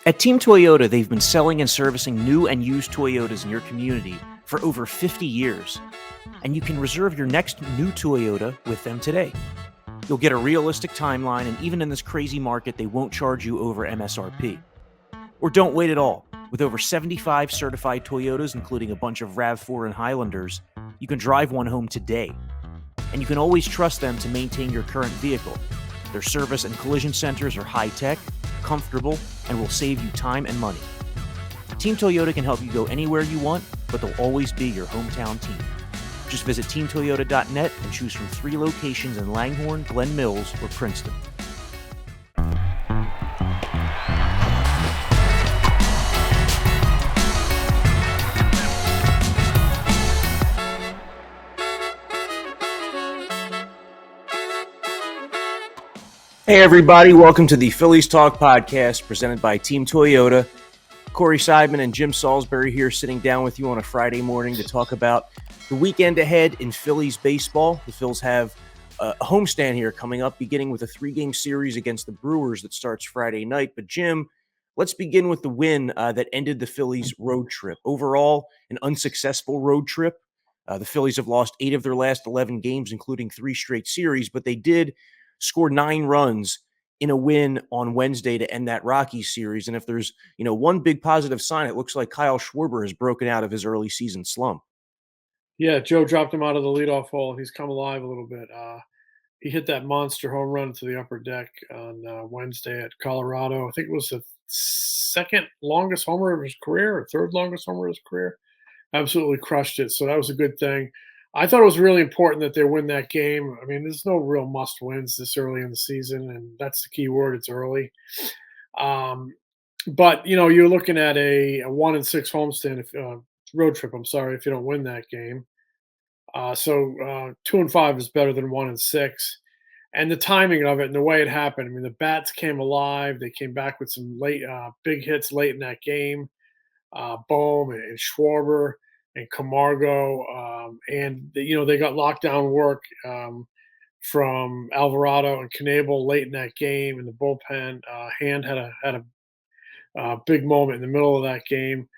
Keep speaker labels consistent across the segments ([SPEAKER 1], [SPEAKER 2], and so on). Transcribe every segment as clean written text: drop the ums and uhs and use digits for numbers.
[SPEAKER 1] At Team Toyota, they've been selling and servicing new and used Toyotas in your community for over 50 years, and you can reserve your next new Toyota with them today. You'll get a realistic timeline, and even in this crazy market, they won't charge you over MSRP. Or don't wait at all. With over 75 certified Toyotas, including a bunch of RAV4 and Highlanders, you can drive one home today. And you can always trust them to maintain your current vehicle. Their service and collision centers are high-tech, comfortable, and will save you time and money. Team Toyota can help you go anywhere you want, but they'll always be your hometown team. Just visit teamtoyota.net and choose from 3 locations in Langhorne, Glen Mills, or Princeton. Hey everybody, welcome to the Phillies Talk podcast presented by Team Toyota. Corey Seidman and Jim Salisbury here sitting down with you on a Friday morning to talk about the weekend ahead in Phillies baseball. The Phils have a homestand here coming up, beginning with a 3-game series against the Brewers that starts Friday night. But Jim, let's begin with the win that ended the Phillies road trip. Overall, an unsuccessful road trip. The Phillies have lost 8 of their last 11 games, including 3 straight series, but they did score 9 runs in a win on Wednesday to end that Rockies series. And if there's, one big positive sign, it looks like Kyle Schwarber has broken out of his early season slump.
[SPEAKER 2] Yeah, Joe dropped him out of the leadoff hole. He's come alive a little bit. He hit that monster home run to the upper deck on Wednesday at Colorado. I think it was the second longest homer of his career or third longest homer of his career. Absolutely crushed it. So that was a good thing. I thought it was really important that they win that game. I mean, there's no real must wins this early in the season, and that's the key word. It's early. Um, but you're looking at a 1-6 homestand if road trip. I'm sorry if you don't win that game. So 2-5 is better than 1-6. And the timing of it and the way it happened. I mean, the bats came alive. They came back with some late, big hits late in that game. Bohm and Schwarber and Camargo, and they got lockdown work from Alvarado and Knebel late in that game in the bullpen. Hand had a big moment in the middle of that game.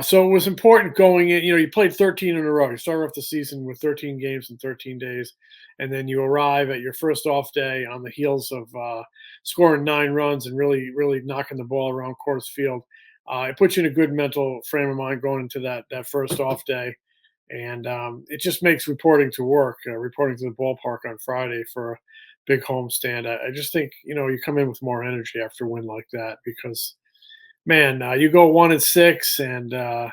[SPEAKER 2] So it was important going in. You played 13 in a row. You started off the season with 13 games in 13 days, and then you arrive at your first off day on the heels of scoring 9 runs and really, really knocking the ball around Coors Field. It puts you in a good mental frame of mind going into that first off day, and it just makes reporting to work, reporting to the ballpark on Friday for a big homestand. I just think you come in with more energy after a win like that because man, you go 1-6 and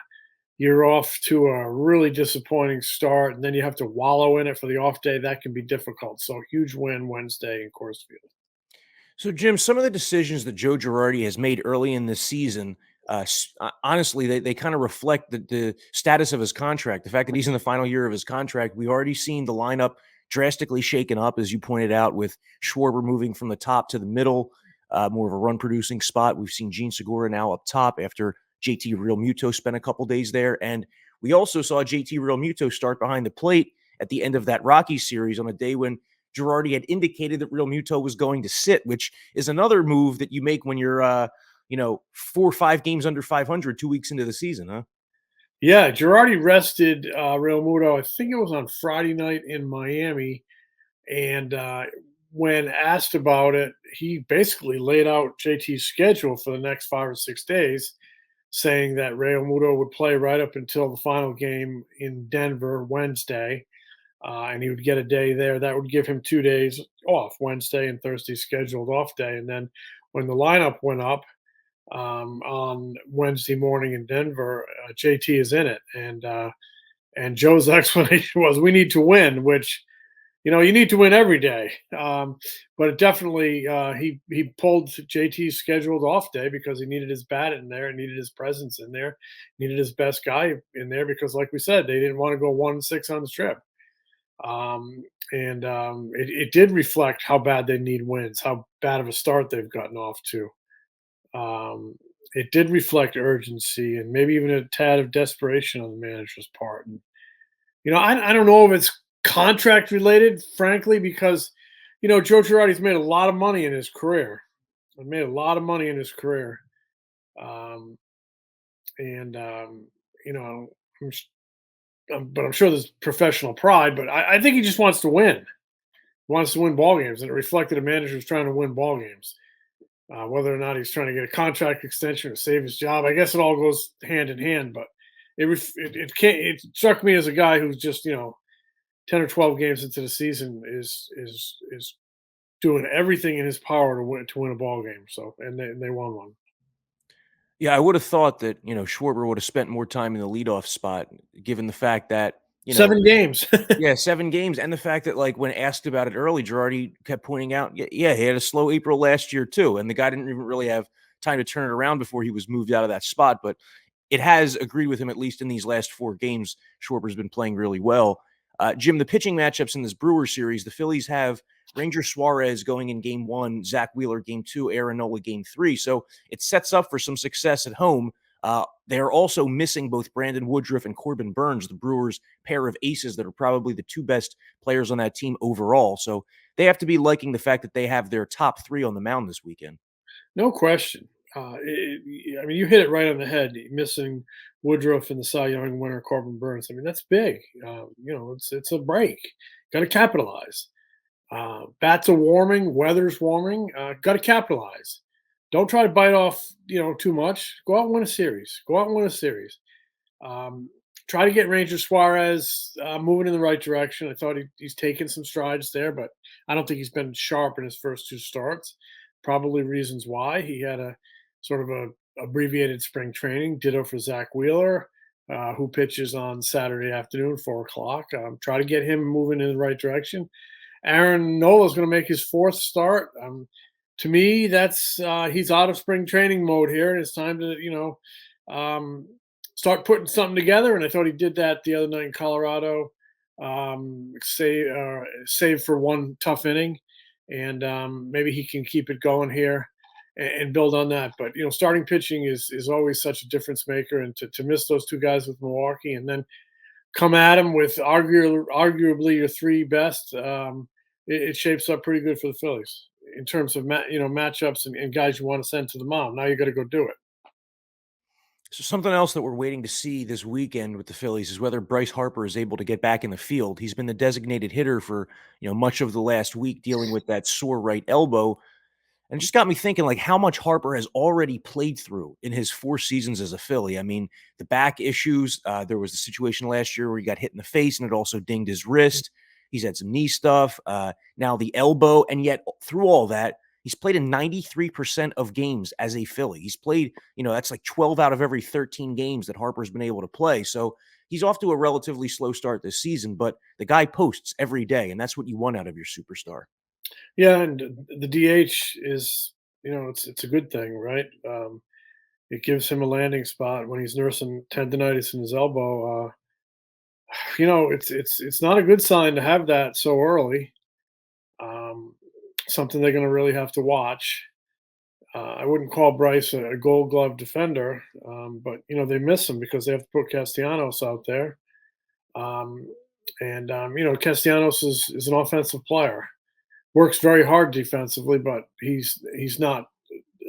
[SPEAKER 2] you're off to a really disappointing start, and then you have to wallow in it for the off day. That can be difficult. So huge win Wednesday in Coors Field.
[SPEAKER 1] So, Jim, some of the decisions that Joe Girardi has made early in this season, honestly, they kind of reflect the status of his contract. The fact that he's in the final year of his contract, we've already seen the lineup drastically shaken up, as you pointed out, with Schwarber moving from the top to the middle, more of a run-producing spot. We've seen Gene Segura now up top after JT Realmuto spent a couple days there. And we also saw JT Realmuto start behind the plate at the end of that Rockies series on a day when Girardi had indicated that Realmuto was going to sit, which is another move that you make when you're, 4 or 5 games under 500 2 weeks into the season, huh?
[SPEAKER 2] Yeah, Girardi rested Real Muto. I think it was on Friday night in Miami, and when asked about it, he basically laid out JT's schedule for the next 5 or 6 days, saying that Real Muto would play right up until the final game in Denver Wednesday, and he would get a day there. That would give him 2 days off, Wednesday and Thursday scheduled off day. And then when the lineup went up on Wednesday morning in Denver, JT is in it, and Joe's explanation was, "We need to win," which you need to win every day. But it definitely he pulled JT's scheduled off day because he needed his bat in there, needed his presence in there, needed his best guy in there because, like we said, they didn't want to go 1-6 on the trip. And it did reflect how bad they need wins, how bad of a start they've gotten off to. Um, it did reflect urgency and maybe even a tad of desperation on the manager's part. And, I don't know if it's contract related, frankly, because, Joe Girardi's made a lot of money in his career. He made a lot of money in his career. Um, and you know, but I'm sure there's professional pride. But I think he just wants to win. Wants to win ball games, and it reflected a manager who's trying to win ball games. Whether or not he's trying to get a contract extension or save his job, I guess it all goes hand in hand. But it struck me as a guy who's just 10 or 12 games into the season is doing everything in his power to win a ball game. So and they won one.
[SPEAKER 1] Yeah, I would have thought that, Schwarber would have spent more time in the leadoff spot, given the fact that,
[SPEAKER 2] 7 games.
[SPEAKER 1] yeah, 7 games, and the fact that, like, when asked about it early, Girardi kept pointing out, yeah, he had a slow April last year too, and the guy didn't even really have time to turn it around before he was moved out of that spot, but it has agreed with him, at least in these last 4 games. Schwarber's been playing really well. Jim, the pitching matchups in this Brewer series, the Phillies have Ranger Suarez going in game 1, Zach Wheeler game 2, Aaron Nola game 3, so it sets up for some success at home. They are also missing both Brandon Woodruff and Corbin Burns, the Brewers' pair of aces that are probably the 2 best players on that team overall. So they have to be liking the fact that they have their top 3 on the mound this weekend.
[SPEAKER 2] No question. I mean, you hit it right on the head. Missing Woodruff and the Cy Young winner Corbin Burns. I mean, that's big. It's a break. Got to capitalize. Bats are warming, weather's warming. Got to capitalize. Don't try to bite off, too much. Go out and win a series. Go out and win a series. Um, Try to get Ranger Suarez moving in the right direction. I thought he's taken some strides there, but I don't think he's been sharp in his first 2 starts. Probably reasons why. He had a sort of a abbreviated spring training. Ditto for Zach Wheeler, who pitches on Saturday afternoon, 4 o'clock. Try to get him moving in the right direction. Aaron Nola is going to make his 4th start. To me, that's he's out of spring training mode here, and it's time to um, start putting something together. And I thought he did that the other night in Colorado. Save for one tough inning, and maybe he can keep it going here and build on that. But starting pitching is always such a difference maker, and to miss those 2 guys with Milwaukee, and then come at him with arguably your 3 best, it shapes up pretty good for the Phillies in terms of matchups and guys you want to send to the mound. Now you got to go do it.
[SPEAKER 1] So something else that we're waiting to see this weekend with the Phillies is whether Bryce Harper is able to get back in the field. He's been the designated hitter for, much of the last week, dealing with that sore right elbow. And it just got me thinking, like, how much Harper has already played through in his 4 seasons as a Philly. I mean, the back issues, there was a situation last year where he got hit in the face and it also dinged his wrist. He's had some knee stuff, now the elbow. And yet through all that, he's played in 93% of games as a Philly. He's played, that's like 12 out of every 13 games that Harper's been able to play. So he's off to a relatively slow start this season, but the guy posts every day, and that's what you want out of your superstar.
[SPEAKER 2] Yeah, and the DH is, it's a good thing, right? It gives him a landing spot when he's nursing tendonitis in his elbow. It's not a good sign to have that so early. Um, Something they're going to really have to watch. I wouldn't call Bryce a Gold Glove defender, but they miss him because they have to put Castellanos out there. Um, and Castellanos is an offensive player. Works very hard defensively, but he's not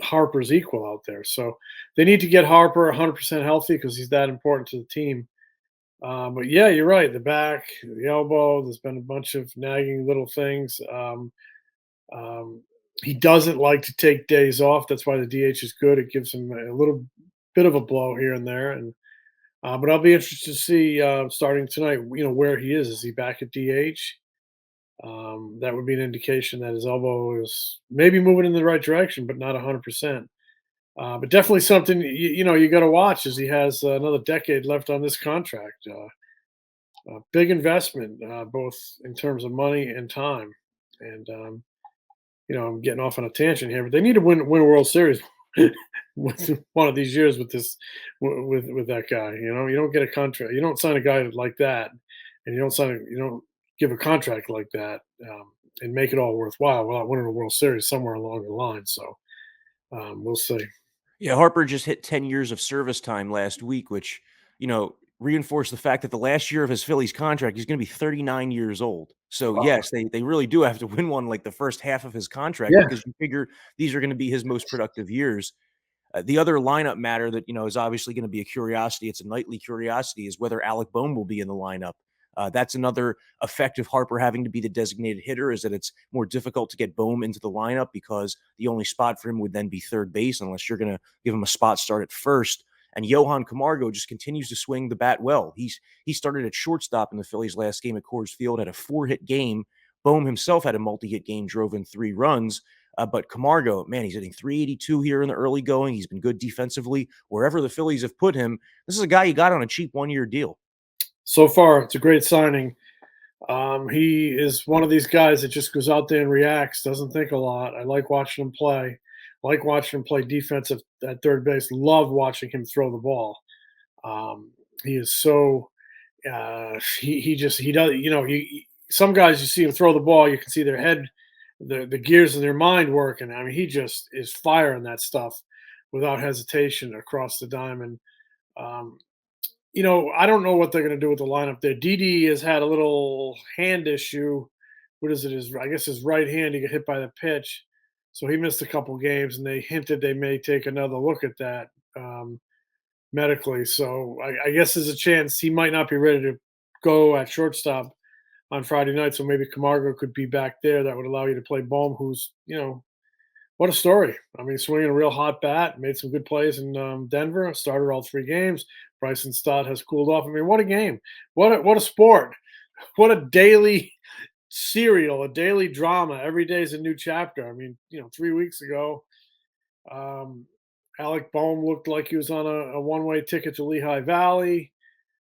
[SPEAKER 2] Harper's equal out there. So they need to get Harper 100% healthy because he's that important to the team. But yeah, you're right. The back, the elbow. There's been a bunch of nagging little things. Um, he doesn't like to take days off. That's why the DH is good. It gives him a little bit of a blow here and there. And but I'll be interested to see starting tonight. Where he is. Is he back at DH? That would be an indication that his elbow is maybe moving in the right direction, but not 100%. But definitely something you got to watch as he has another decade left on this contract. Big investment, both in terms of money and time. And I'm getting off on a tangent here, but they need to win a World Series with one of these years with this with that guy. You don't get a contract. You don't sign a guy like that, and you don't give a contract like that and make it all worthwhile without winning a World Series somewhere along the line. So we'll see.
[SPEAKER 1] Yeah, Harper just hit 10 years of service time last week, which, reinforced the fact that the last year of his Phillies contract, he's going to be 39 years old. So,
[SPEAKER 2] Wow.
[SPEAKER 1] yes, they really do have to win one like the first half of his contract
[SPEAKER 2] Yeah.
[SPEAKER 1] because you figure these are going to be his most productive years. The other lineup matter that is obviously going to be a curiosity. It's a nightly curiosity is whether Alec Bohm will be in the lineup. That's another effect of Harper having to be the designated hitter is that it's more difficult to get Bohm into the lineup because the only spot for him would then be third base unless you're going to give him a spot start at first. And Johan Camargo just continues to swing the bat well. He started at shortstop in the Phillies' last game at Coors Field, had a 4-hit game. Bohm himself had a multi-hit game, drove in 3 runs. But Camargo, man, he's hitting 382 here in the early going. He's been good defensively. Wherever the Phillies have put him, this is a guy you got on a cheap 1-year deal.
[SPEAKER 2] So far, it's a great signing. He is one of these guys that just goes out there and reacts, doesn't think a lot. I like watching him play. I like watching him play defensive at third base. Love watching him throw the ball. He is so he does some guys you see him throw the ball, you can see their head, the gears in their mind working. I mean, he just is firing that stuff without hesitation across the diamond. Um, I don't know what they're going to do with the lineup there. Didi has had a little hand issue. What is it? I guess his right hand, he got hit by the pitch. So he missed a couple games, and they hinted they may take another look at that medically. So I guess there's a chance he might not be ready to go at shortstop on Friday night. So maybe Camargo could be back there. That would allow you to play Bohm, who's, what a story. I mean, swinging a real hot bat, made some good plays in Denver, started all 3 games. Bryson Stott has cooled off. I mean, what a game. What a sport. What a daily serial, a daily drama. Every day is a new chapter. I mean, 3 weeks ago, Alec Bohm looked like he was on a one-way ticket to Lehigh Valley.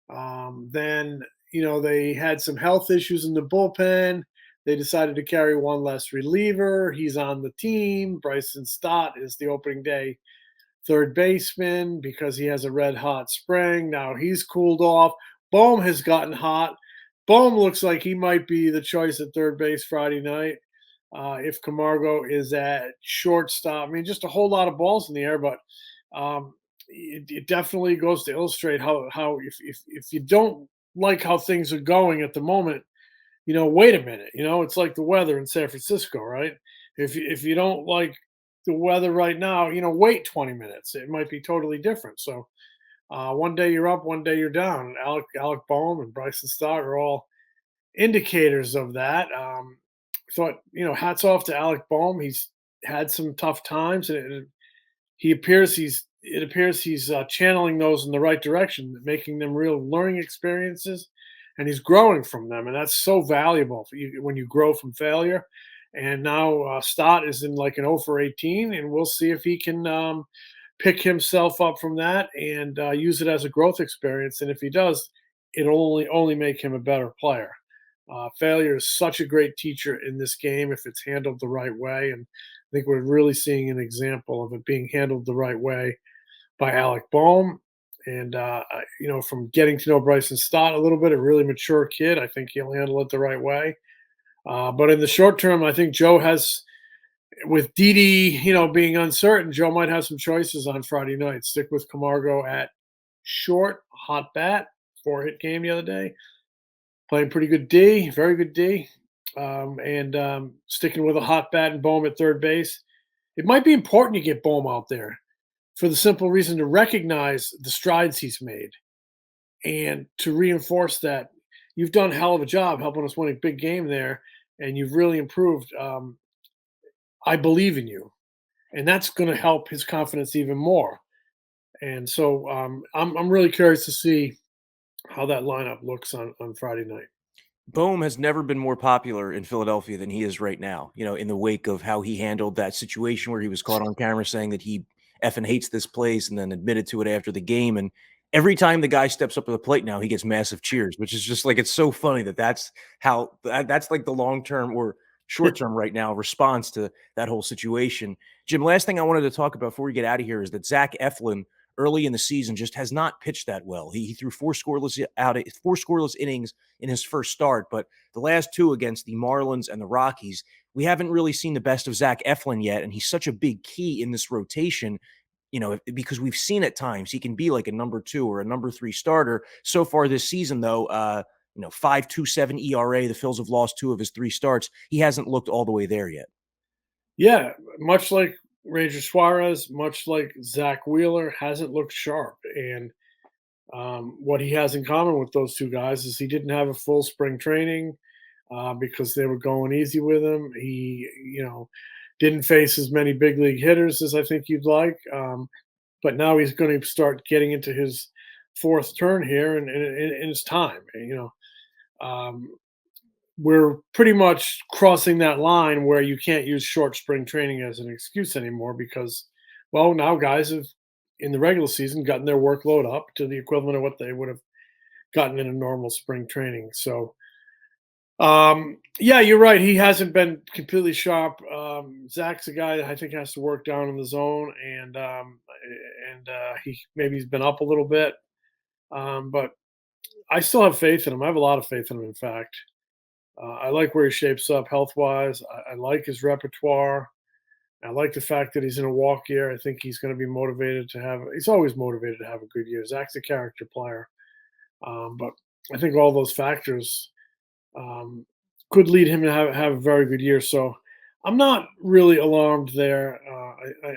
[SPEAKER 2] Then, they had some health issues in the bullpen. They decided to carry one less reliever. He's on the team. Bryson Stott is the opening day third baseman because he has a red hot spring. Now he's cooled off. Bohm has gotten hot. Bohm looks like he might be the choice at third base Friday night. If Camargo is at shortstop, I mean, just a whole lot of balls in the air, but it definitely goes to illustrate how if you don't like how things are going at the moment, wait a minute. It's like the weather in San Francisco, right? If you don't like the weather right now, wait 20 minutes. It might be totally different. So one day you're up, one day you're down. Alec Bohm and Bryson Stott are all indicators of that. Thought, hats off to Alec Bohm. He's had some tough times, and it appears he's channeling those in the right direction, making them real learning experiences, and he's growing from them, and that's so valuable when you grow from failure. And now Stott is in like an 0 for 18, and we'll see if he can pick himself up from that and use it as a growth experience. And if he does, it'll only make him a better player. Failure is such a great teacher in this game if it's handled the right way. And I think we're really seeing an example of it being handled the right way by Alec Bohm. And, from getting to know Bryson Stott a little bit, a really mature kid, I think he'll handle it the right way. But in the short term, I think Joe has, with Didi, being uncertain, Joe might have some choices on Friday night. Stick with Camargo at short, hot bat, 4-hit game the other day. Playing pretty good D, very good D, and sticking with a hot bat and Bohm at third base. It might be important to get Bohm out there for the simple reason to recognize the strides he's made and to reinforce that you've done a hell of a job helping us win a big game there, and you've really improved. I believe in you, and that's going to help his confidence even more. And so I'm really curious to see how that lineup looks on Friday night.
[SPEAKER 1] Bohm has never been more popular in Philadelphia than he is right now, in the wake of how he handled that situation where he was caught on camera saying that he effing hates this place and then admitted to it after the game. And every time the guy steps up to the plate now, he gets massive cheers, which is just like, it's so funny that's like the long-term or short-term right now response to that whole situation. Jim, last thing I wanted to talk about before we get out of here is that Zach Eflin early in the season just has not pitched that well. He threw 4 scoreless innings in his first start, but the last 2 against the Marlins and the Rockies, we haven't really seen the best of Zach Eflin yet, and he's such a big key in this rotation, because we've seen at times he can be like a number 2 or a number 3 starter. So far this season, though, 5.27 ERA. The Phils have lost 2 of his 3 starts. He hasn't looked all the way there yet.
[SPEAKER 2] Yeah, much like Ranger Suarez, much like Zach Wheeler, hasn't looked sharp. And what he has in common with those two guys is he didn't have a full spring training because they were going easy with him. He, didn't face as many big league hitters as I think you'd like. But now he's going to start getting into his fourth turn here, and it's time. Um, we're pretty much crossing that line where you can't use short spring training as an excuse anymore because, well, now guys have in the regular season gotten their workload up to the equivalent of what they would have gotten in a normal spring training. So, yeah, you're right. He hasn't been completely sharp. Zach's a guy that I think has to work down in the zone, and he's been up a little bit, but I still have faith in him. I have a lot of faith in him. In fact, I like where he shapes up health wise. I like his repertoire. I like the fact that he's in a walk year. I think he's going to be motivated to have. He's always motivated to have a good year. Zach's a character player, but I think all those factors um, could lead him to have a very good year. So I'm not really alarmed there.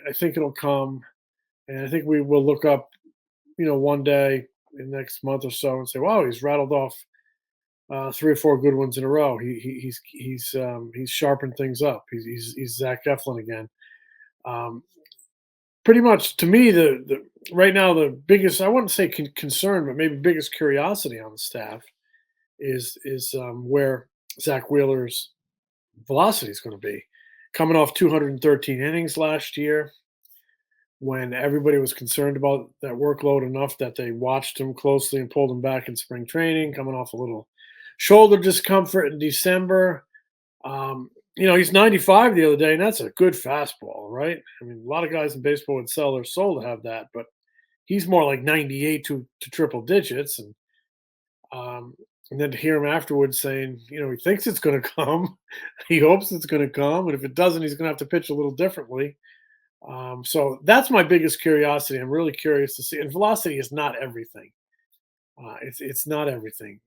[SPEAKER 2] I think it'll come, and I think we will look up, one day in the next month or so and say, "Wow, he's rattled off 3 or 4 good ones in a row. He's sharpened things up. He's Zach Eflin again." Um, Pretty much to me, the right now the biggest I wouldn't say concern, but maybe biggest curiosity on the staff is where Zach Wheeler's velocity is going to be. Coming off 213 innings last year, when everybody was concerned about that workload enough that they watched him closely and pulled him back in spring training, coming off a little shoulder discomfort in December. He's 95 the other day, and that's a good fastball, right? I mean, a lot of guys in baseball would sell their soul to have that, but he's more like 98 to triple digits. Um, and then to hear him afterwards saying, he thinks it's going to come, he hopes it's going to come, and if it doesn't, he's going to have to pitch a little differently. So that's my biggest curiosity. I'm really curious to see. And velocity is not everything. It's not everything.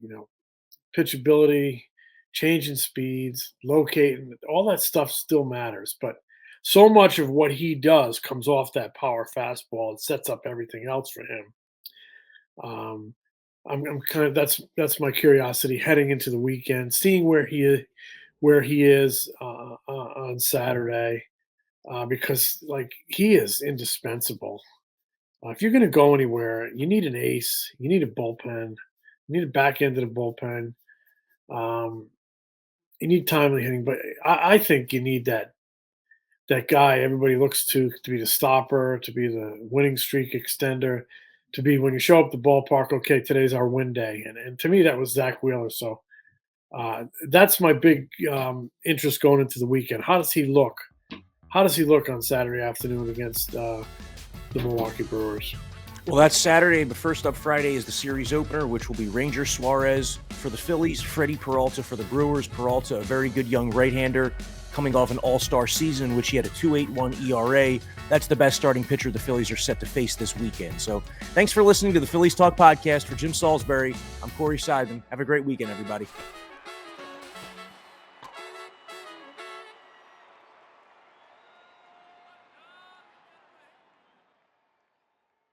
[SPEAKER 2] Pitchability, changing speeds, locating, all that stuff still matters. But so much of what he does comes off that power fastball. It sets up everything else for him. Um, I'm kind of that's my curiosity heading into the weekend, seeing where he is on Saturday, because like he is indispensable. If you're going to go anywhere, you need an ace, you need a bullpen, you need a back end of the bullpen. Um, you need timely hitting, but I think you need that guy everybody looks to be the stopper, to be the winning streak extender, to be when you show up the ballpark. Okay, today's our win day, and to me that was Zach Wheeler. So that's my big interest going into the weekend. How does he look? How does he look on Saturday afternoon against the Milwaukee Brewers?
[SPEAKER 1] Well, that's Saturday, but first up Friday is the series opener, which will be Ranger Suarez for the Phillies, Freddie Peralta for the Brewers. Peralta, a very good young right-hander, coming off an all-star season, which he had a 2.81 ERA. That's the best starting pitcher the Phillies are set to face this weekend. So thanks for listening to the Phillies Talk podcast. For Jim Salisbury, I'm Corey Seidman. Have a great weekend, everybody.